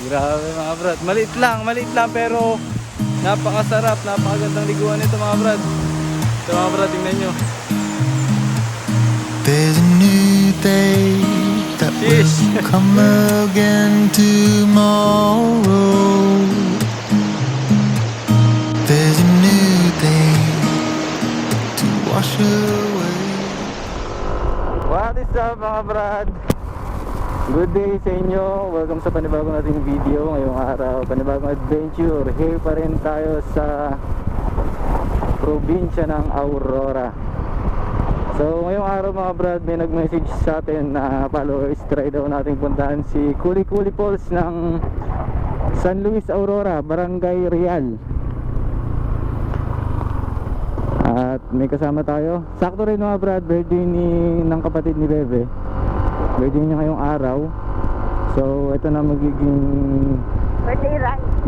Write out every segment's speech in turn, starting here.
Grabe mga brad. Maliit lang pero napakasarap, napakagandang liguan nito mga brad. Ito mga brad, tingnan nyo. There's a new day that will Sheesh. come again tomorrow. There's a new day to wash away. What is up mga brad? Good day sa inyo. Welcome sa panibagong nating video. Ngayong araw, panibagong adventure. Here pa rin tayo sa probinsya ng Aurora. So ngayong araw mga brad, may nag-message sa atin na followers, try daw natin puntahan si Kuli Kuli Falls ng San Luis Aurora, Barangay Real. At may kasama tayo. Sakto rin mga brad, birthday ng kapatid ni Bebe. Birthday niya ngayong araw. So ito na magiging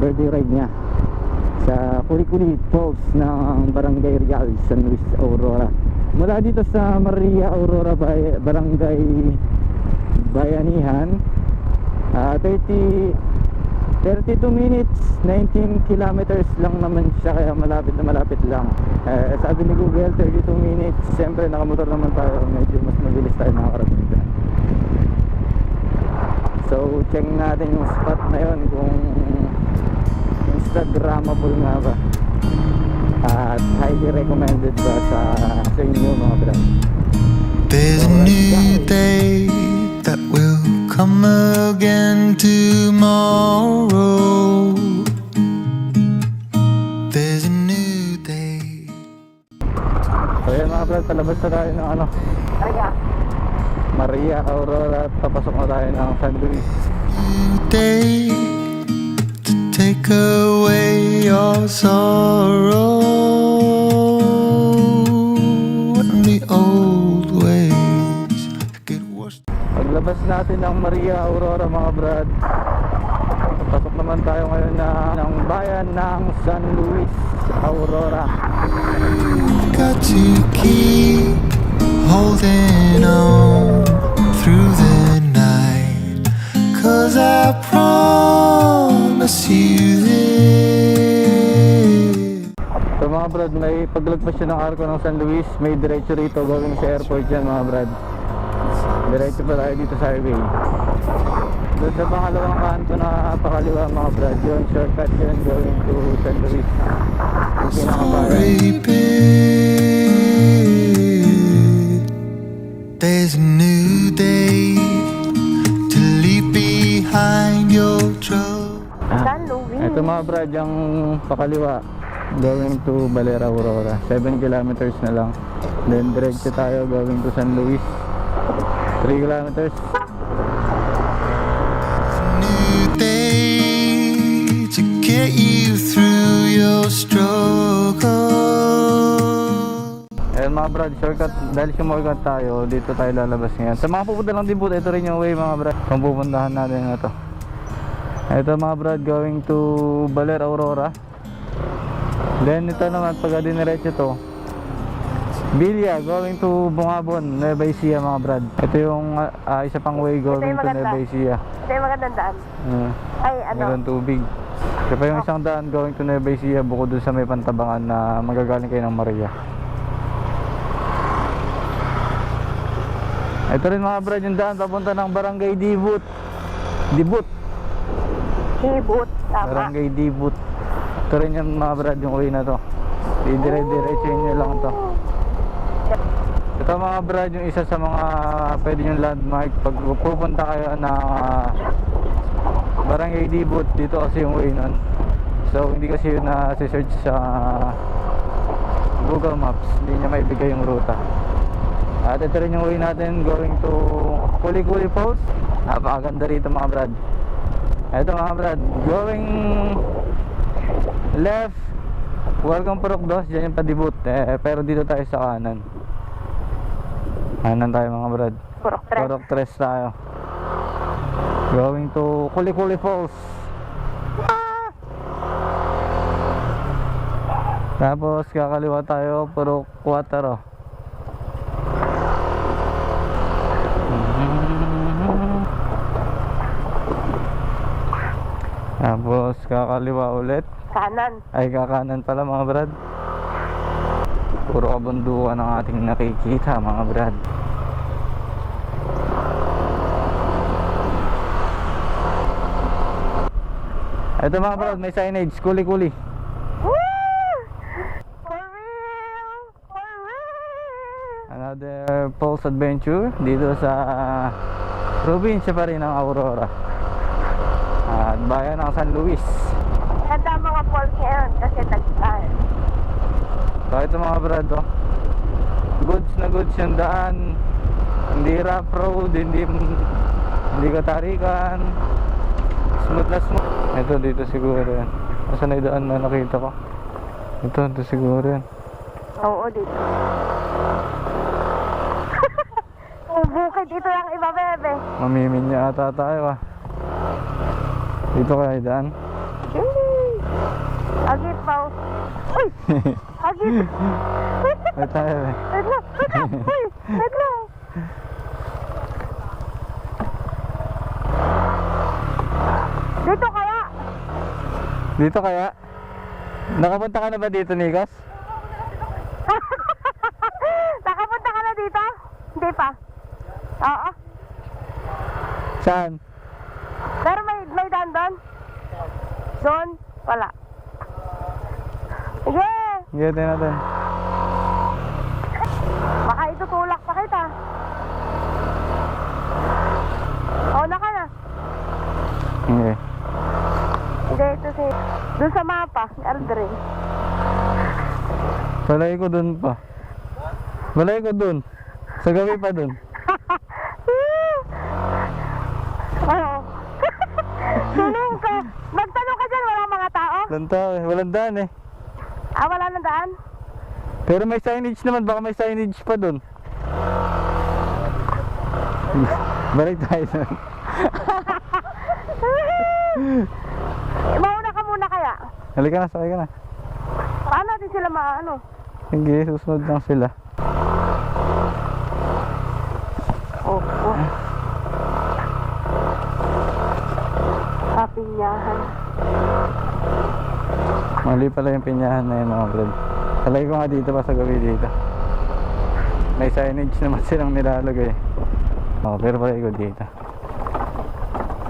birthday ride niya sa Kuli Kuli Falls ng Barangay Real, San Luis Aurora. Mula dito sa Maria Aurora Barangay Bayanihan, 32 minutes, 19 kilometers lang naman siya, kaya malapit na malapit lang. Sabi ni Google 32 minutes. Siyempre nakamotor naman tayo, medyo mas mabilis tayo nakakarating dyan. So check natin yung spot na yun kung Instagrammable nga ba at highly recommended ba sa inyo mga brad. There's a new day that will come again tomorrow. There's a new day. So yan mga brad, palabas na tayo ng Maria Aurora at papasok na tayo ng San Luis. New day to take away your sorrow and the old ways get washed. Paglabas natin ng Maria Aurora mga brad, pasok naman tayo ngayon ng bayan ng San Luis Aurora. Got to keep holding on through the night, 'cause I promise you this. So mga brad, may paglagpas siya ng arko ng San Luis, may diretso rito going sa airport yan mga brad. Diretso pa tayo dito sa highway. Doon sa pangalawang kanto na pakaliwa mga brad, yun shortcut yun going to San Luis. Yung pinakabayan. There's a new day to leave behind your trouble. San Luis. Ito mga brad, yung pakaliwa going to Balera Aurora, 7 kilometers na lang. Then diretso tayo going to San Luis, 3 kilometers. New day to get you through your struggle. Ayan mga brad, shortcut, dahil shortcut tayo, dito tayo lalabas ngayon. Sa mga pupunta lang din po, ito rin yung way mga brad kung pupuntahan natin na to. Ito mga brad, going to Balera Aurora. Then ito naman, pagka diniretso to, Bilya, going to Bungabon, Nueva Ecija mga brad. Ito yung isa pang way going to Nueva Ecija. Ito yung magandang daan. Ay, ano? Meron tubig. Ito pa yung isang daan going to Nueva Ecija, bukod dun sa may pantabangan na magagaling kayo ng Maria. Ito rin mga brad, yung daan papunta ng Barangay Dibut. Kibut. Tama. Barangay Dibut. Ito rin yung mga brad, yung uwi na to. Dire-diretsuhin nyo lang to. Ito mga brad, yung isa sa mga pwede yung landmark pag pupunta kayo na Barangay Dibut. Dito kasi yung uwi nun. So hindi kasi yun na-search sa Google Maps, hindi niya maibigay yung ruta. At ito rin yung uwi natin going to Kuli Kuli Falls. Napakaganda rito mga brad. Ito mga brad, going left, welcome Purok 2, dyan yung padibut. Pero dito tayo sa kanan. Kanan tayo mga brad. Purok 3 tayo. Going to Kuli Kuli Falls. Tapos kakaliwa tayo Purok 4. Tapos kakaliwa ulit. Kanan. Ay kakanan pala mga brad. Puro kabundukan ang ating nakikita mga brad. Ito mga brad, may signage, kuli-kuli. Woo! For real! For real! Another Pulse Adventure dito sa probinsya pa rin ng Aurora at bayan ng San Luis. Ganda ang mga falls ngayon kasi tagtahan. So ito mga brad, oh, goods na goods yung daan, hindi rough road, hindi katarikan, smooth na smooth. Ito dito siguro yan. Nasaan na yung daan na nakita ko? Ito siguro yan. Oo, dito. Yung bukid dito yung iba, bebe. Mamimin niya ata tayo ah. Dito kaya yung daan? Agit pa. Uy! Agit! Ay tayo eh. Wait lang! Wait lang! Uy! Wait lang! Dito kaya? Dito kaya? Nakapunta ka na ba dito, Nikos? Nakapunta ka na dito? Hindi pa. Oo. Saan? Pero may daan doon? Doon? Wala. Sige! Gete natin. Baka itutulak pa kita. Oo na ka na. Okay. Hindi, ito si... Doon sa mapa, Eldrin. Balay ko dun pa. Balay ko dun. Sa gabi pa dun. Oo. Sinong ka? Magtanong ka dyan, walang mga tao? Walang tao eh. Walang daan eh. Ah, wala nang daan? Pero may signage naman. Baka may signage pa dun. Balik tayo dun. Mauna ka muna kaya? Halika na, sakay ka na. Paano natin sila maano? Sige, susunod lang sila. Oo. Kapinyahan. Mali pala yung pinyahan na yun mga brad. Talay ko nga dito pa sa gabi dito. May signage naman silang nilalagay. Oh, pero pala ko dito.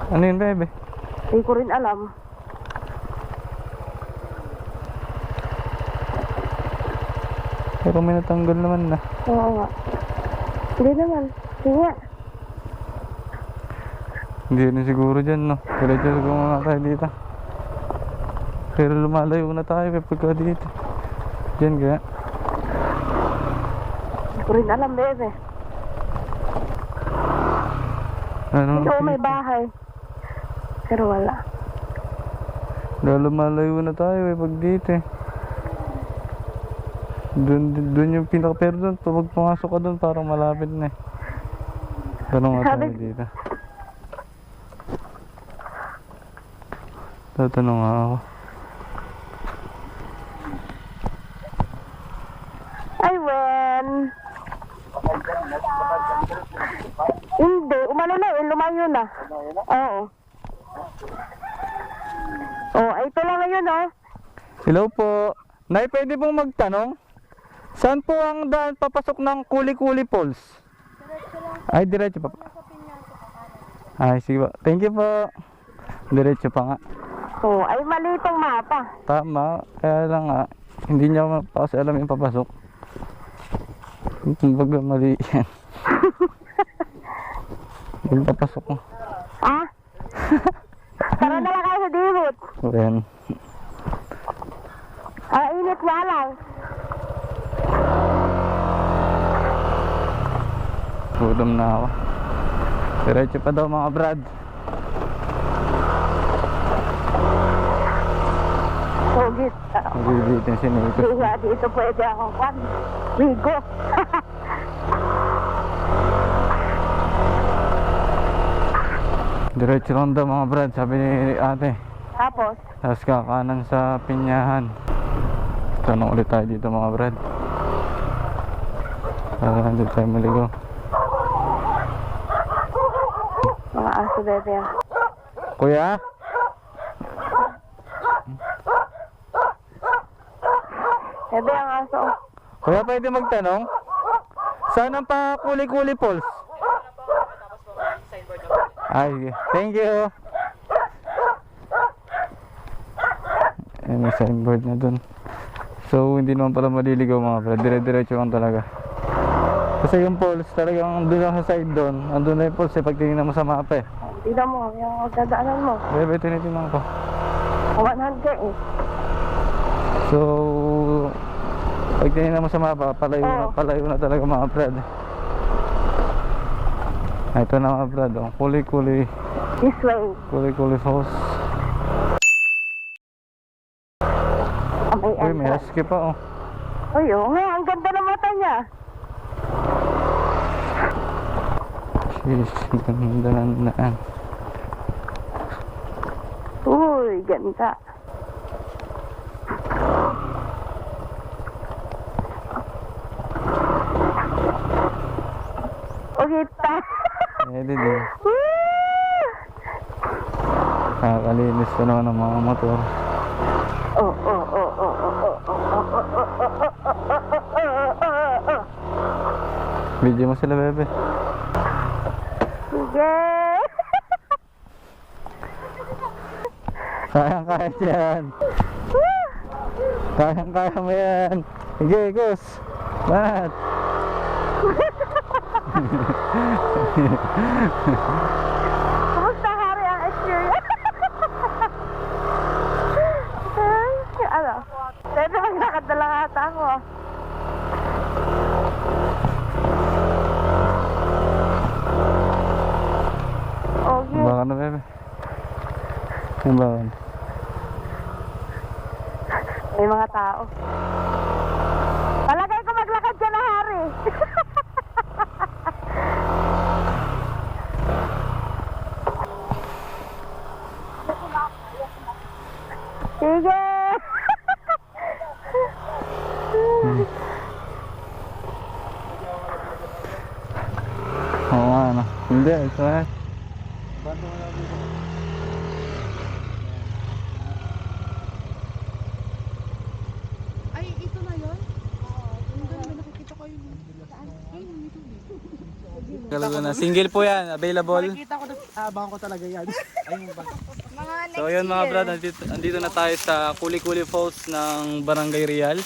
Ano yun, bebe? Hindi ko rin alam. Pero may natanggal naman na. Oo nga. Hindi naman. Sige nga. Hindi rin siguro dyan, no? Diretso siguro nga tayo dito. Pero lumalayo na tayo pagka dito. Dyan kaya. Hindi ko rin alam, bebe. Ano? Ito may bahay. Pero wala. Lumalayo na tayo pag dito eh. Doon yung pinaka, pero doon, pag pumasok ka doon, parang malapit na eh. Tanong nga tayo dito. Tatanong nga ako. Ay, Wen. Hindi, umano na eh, lumayo na. Oo. Oh, ay ito lang ngayon, oh. Hello po. Nay, pwede pong magtanong? Saan po ang daan papasok ng Kuli-Kuli Falls? Ay, diretso pa. Ay, sige po. Thank you po. Diretso pa nga. Oh, ay mali itong mapa. Tama. Kaya lang nga, hindi niya kasi alam yung papasok. Kumbaga mali yan. Yung papasok mo. Ah? Tara na lang kayo sa dibot. Ayan. Ah, init nga lang. Gutom na ako. Diretso pa daw mga brad. Sugit. Mabibitin si Nico. Hindi nga dito pwede akong kwan. Wigo. Diretso lang daw mga brad, sabi ni ate. Tapos? Tapos kakanan sa Pinyahan. Tanong ulit tayo dito mga brad. Para nandun tayo maligo. Mga aso bebe. Kuya? Ebe ang aso. Kuya, pwede magtanong? Saan ang pa kuli-kuli falls? Ay, sige. Thank you. Ay, may signboard na dun. So, hindi naman pala maliligaw mga brad. Dire-diretso lang talaga. Kasi yung falls talagang doon lang sa side doon. Andun na yung falls pag tinignan mo sa mapa eh. Tignan mo, yung dadaanan mo. Bebe, tinitingnan ko. 100 eh. So, pag tinignan mo sa mapa, palayo na talaga mga brad. Ito na mga brad, oh. Kuli-kuli. This way. Kuli-kuli falls. May Uy, may husky pa oh. Uy, oh, ang ganda ng mata niya. Sheesh, ganda ng naan. Uy, ganda. Okay, ta. Pwede din. Nakakalinis ko naman ng mga motor. Video mo sila, bebe. Sige. Kayang-kaya yan. Kayang-kaya mo yan. Sige, Gus. Lahat. Kumusta, Hari, ang experience? Ano? Pwede maglakad na lang ata ako. Okay. Baka na, bebe. Yung bawal. May mga tao. Palagay ko maglakad ka na, Hari. Sige. Oo nga, ano. Hindi, ito na. Ay, ito na yun? Yung ganda, nakikita ko yun. Saan? Ay, dito. Talaga na. Single po yan, available. Nakikita ko na, abangan ko talaga yan. Ayun ba? So yun mga brad, andito na tayo sa Kuli-Kuli Falls ng Barangay Real,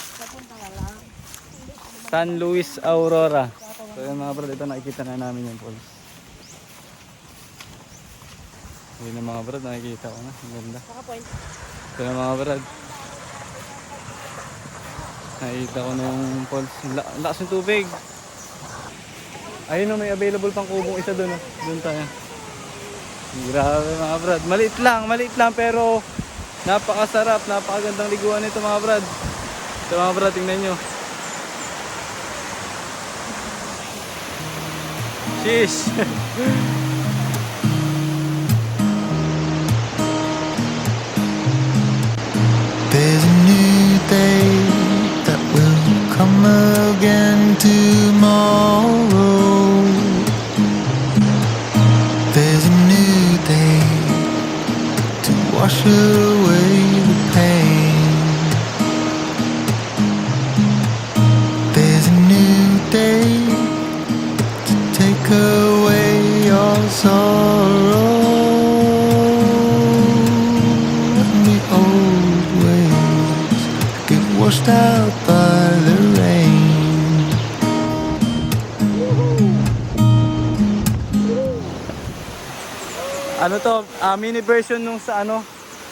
San Luis, Aurora. So yun mga brad, ito nakikita na namin yung falls. Yun yung mga brad, nakikita ko na, ang ganda. So yun mga brad, nakikita ko na yung falls. Ang lakas ng tubig. Ayun o, may available pang kubong isa doon. Doon tayo. Grabe mga brad. Maliit lang pero napakasarap, napakagandang liguan nito mga brad. Ito mga brad, tingnan nyo. Sheesh! There's a new day that will come again tomorrow. There's a new day to wash away the pain. There's a new day to take away your sorrow. And the old ways get washed out by the rain. Ano to, mini version nung sa ano,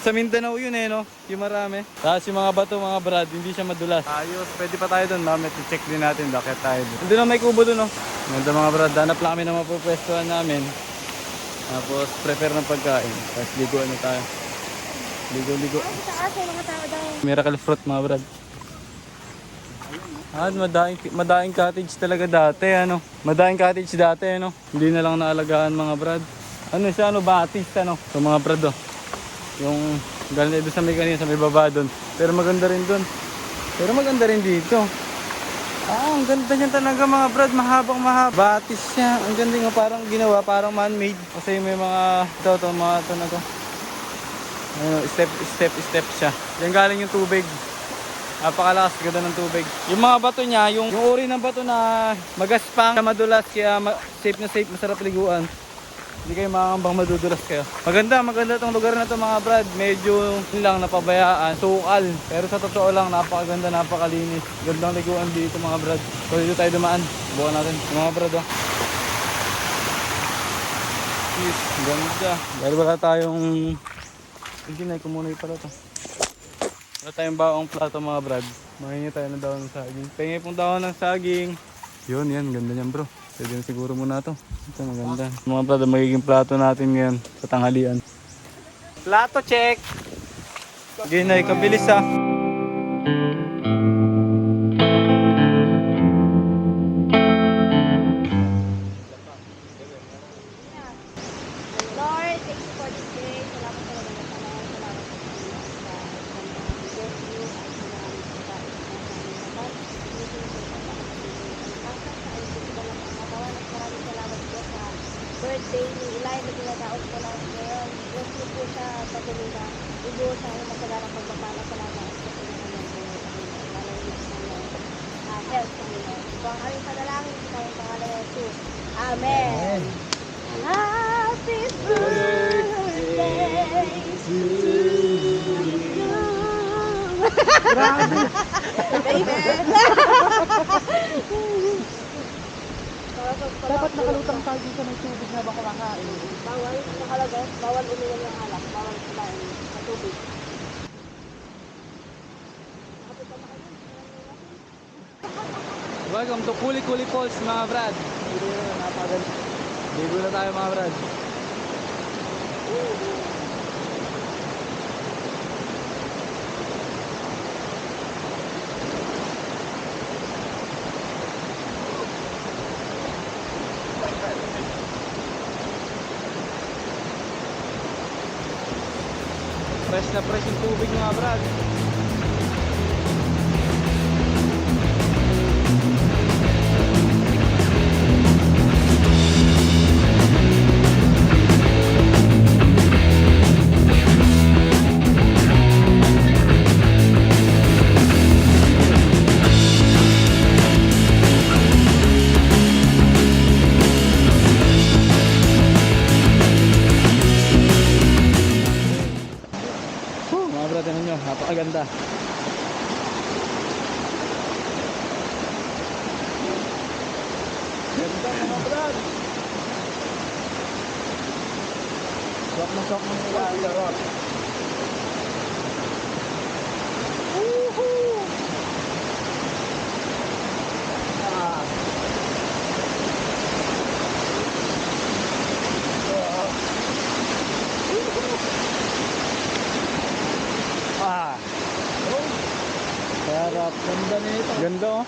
sa Mindanao yun eh no, yung marami. Tapos yung mga bato mga brad, hindi siya madulas. Ayos, pwede pa tayo doon, mamit i-check din natin bakit tayo doon. Hindi na may kubo doon no. Ganda mga brad, hanap lang kami ng mapupwestuhan namin. Tapos prepare ng pagkain, tapos liguan na tayo. Ligo. Taas ay mga tao daw. Miracle fruit mga brad. Madaing cottage talaga dati ano. Madaing cottage dati ano. Hindi na lang naalagaan mga brad. Ano siya ano, batis ano. So mga brad oh. Yung galing doon sa may kanina, sa may baba doon. Pero maganda rin doon. Pero maganda rin dito. Ang ganda niya talaga mga brad, mahabang mahaba. Batis siya. Ang ganda nga, parang ginawa, parang man-made. Kasi may mga mga ito na to. Ano, step siya. Diyan galing yung tubig. Napakalakas, ganda ng tubig. Yung mga bato niya, yung uri ng bato na magaspang, madulas, kaya safe na safe, masarap liguan. Hindi kayo makakambang madudulas kayo. Maganda tong lugar na to mga brad. Medyo lang napabayaan, sukal. Pero sa totoo lang, napakaganda, napakalinis. Gandang liguan dito mga brad. So dito tayo dumaan. Bukan natin mga brad oh. Yes, ganda. Dahil wala tayong... Hindi na, kumunoy pala to. Wala tayong baong plato mga brad. Mahingi tayo ng daon ng saging. Pengi pong daon ng saging. Yun, yan, ganda niyan bro. Pwede na siguro muna to. Ito maganda. Mga brad, magiging plato natin ngayon sa tanghalian. Plato check! Sige na, ikabilis ha. Lord, thank you for this day. Salamat talaga na Panginoon. Salamat sa Panginoon sa bless you at sa maraming pagkain sa maraming salamat po sa birthday ni Eli na dinadaos ko lang ngayon. Bless niyo po siya patuloy na ibuo sa aking masaganang pagpapala. Salamat sa Panginoon. Health Panginoon. Ito ang aming panalangin sa kanyang pangalan ng Jesus. Amen. Happy birthday to you. Grabe. Amen. Dapat nakalutang tayo dito ng tubig na baka kumakain. Bawal nakalagay, bawal uminom ng alak, bawal kumain sa tubig. Welcome to Kuli Kuli Falls mga brad. Ligo na tayo mga brad. Fresh na fresh yung tubig mga brad. Mga brad, ano nyo, napakaganda. Ganda mga brad. Swak na nila. Woohoo! Sarap, ganda nito. Ganda oh.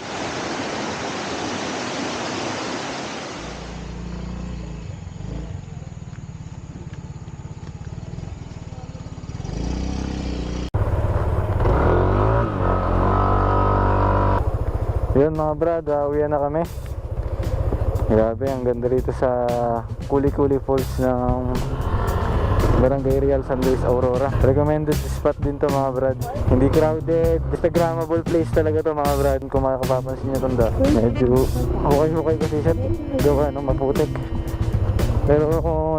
Yun mga brad, uwian na kami. Grabe, ang ganda rito sa Kuli Kuli Falls ng Barangay Real San Luis, Aurora. Recommended spot din to mga brad. Hindi crowded, Instagrammable place talaga to mga brad. Kung makapapansin nyo tunda, medyo hukay-hukay kasi siya. Gawa ng maputik. Pero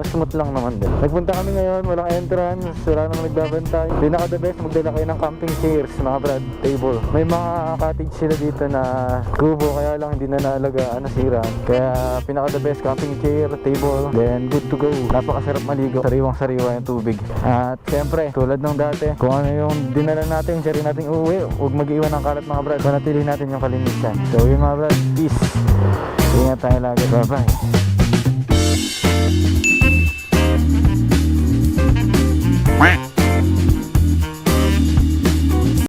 smooth lang naman din. Nagpunta kami ngayon, walang entrance, wala namang nagbabantay. Pinaka the best, magdala kayo ng camping chairs mga brad, table. May mga cottage sila dito na kubo, kaya lang hindi na naalagaan, nasira. Kaya pinaka the best, camping chair, table, then good to go. Napakasarap maligo, sariwang-sariwa yung tubig. At syempre, tulad ng dati, kung ano yung dinala natin, siya rin natin uuwi. Huwag mag-iwan ng kalat mga brad, panatili natin yung kalinisan. So yun mga brad, peace. Ingat tayo lagi, bye-bye. Quack.